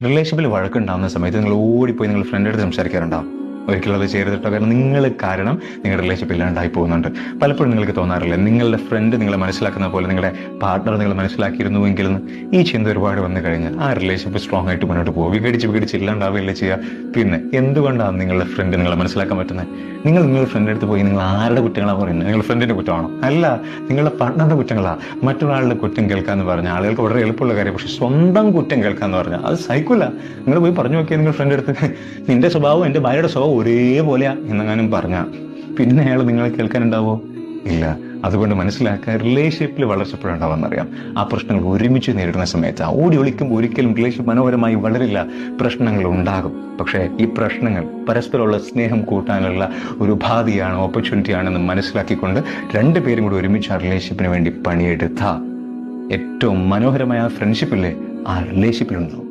റിലേഷൻഷിപ്പിൽ വഴക്കുണ്ടാകുന്ന സമയത്ത് നിങ്ങൾ ഓടിപ്പോയി നിങ്ങൾ ഫ്രണ്ട് അടുത്ത് സംസാരിക്കാറുണ്ടാവും. ഒരിക്കലും അത് ചെയ്തിട്ടോ, കാരണം നിങ്ങൾ കാരണം നിങ്ങളുടെ റിലേഷൻഷിപ്പ് ഇല്ലാണ്ടായി പോകുന്നുണ്ട്. പലപ്പോഴും നിങ്ങൾക്ക് തോന്നാറില്ല നിങ്ങളുടെ ഫ്രണ്ട് നിങ്ങളെ മനസ്സിലാക്കുന്ന പോലെ നിങ്ങളുടെ പാർട്ണർ നിങ്ങൾ മനസ്സിലാക്കിയിരുന്നുവെങ്കിൽ ഈ ചിന്ത ഒരുപാട് വന്നു കഴിഞ്ഞാൽ ആ റിലേഷൻഷിപ്പ് സ്ട്രോങ് ആയിട്ട് മുന്നോട്ട് പോകും. വിഘടിച്ച് ഇല്ലാണ്ടാവുകയല്ലേ ചെയ്യുക. പിന്നെ എന്തുകൊണ്ടാണ് നിങ്ങളുടെ ഫ്രണ്ട് നിങ്ങളെ മനസ്സിലാക്കാൻ പറ്റുന്നത്? നിങ്ങളുടെ ഫ്രണ്ട് അടുത്ത് പോയി നിങ്ങൾ ആരുടെ കുറ്റങ്ങളാണ് പറയുന്നത്? നിങ്ങളുടെ ഫ്രണ്ടിന്റെ കുറ്റമാണോ? അല്ല, നിങ്ങളുടെ പാർട്ണറുടെ കുറ്റങ്ങളാണ്. മറ്റൊരാളുടെ കുറ്റം കേൾക്കാന്ന് പറഞ്ഞാൽ ആളുകൾക്ക് വളരെ എളുപ്പമുള്ള കാര്യം. പക്ഷെ സ്വന്തം കുറ്റം കേൾക്കാന്ന് പറഞ്ഞാൽ അത് സഹിക്കില്ല. നിങ്ങൾ പോയി പറഞ്ഞു നോക്കിയാൽ നിങ്ങളുടെ ഫ്രണ്ട് അടുത്ത് നിന്റെ സ്വഭാവം എൻ്റെ ഭാര്യയുടെ സ്വഭാവം ഒരേപോലെയാ എന്നെങ്ങാനും പറഞ്ഞാൽ പിന്നെ അയാൾ നിങ്ങളെ കേൾക്കാനുണ്ടാവോ? ഇല്ല. അതുകൊണ്ട് മനസ്സിലാക്കുക, റിലേഷൻഷിപ്പിൽ വളർച്ചപ്പെടുണ്ടാവുമെന്നറിയാം. ആ പ്രശ്നങ്ങൾ ഒരുമിച്ച് നേരിടുന്ന സമയത്ത് ഓടി ഒളിക്കുമ്പോൾ ഒരിക്കലും റിലേഷൻഷിപ്പ് മനോഹരമായി വളരില്ല. പ്രശ്നങ്ങൾ ഉണ്ടാകും. പക്ഷേ ഈ പ്രശ്നങ്ങൾ പരസ്പരമുള്ള സ്നേഹം കൂട്ടാനുള്ള ഒരു ഉപാധിയാണ്, ഓപ്പർച്യൂണിറ്റിയാണെന്ന് മനസ്സിലാക്കിക്കൊണ്ട് രണ്ടുപേരും കൂടി ഒരുമിച്ച് ആ റിലേഷൻഷിപ്പിന് വേണ്ടി പണിയെടുത്ത ഏറ്റവും മനോഹരമായ ഫ്രണ്ട്ഷിപ്പില്ലേ ആ റിലേഷൻഷിപ്പിലുണ്ടാവും.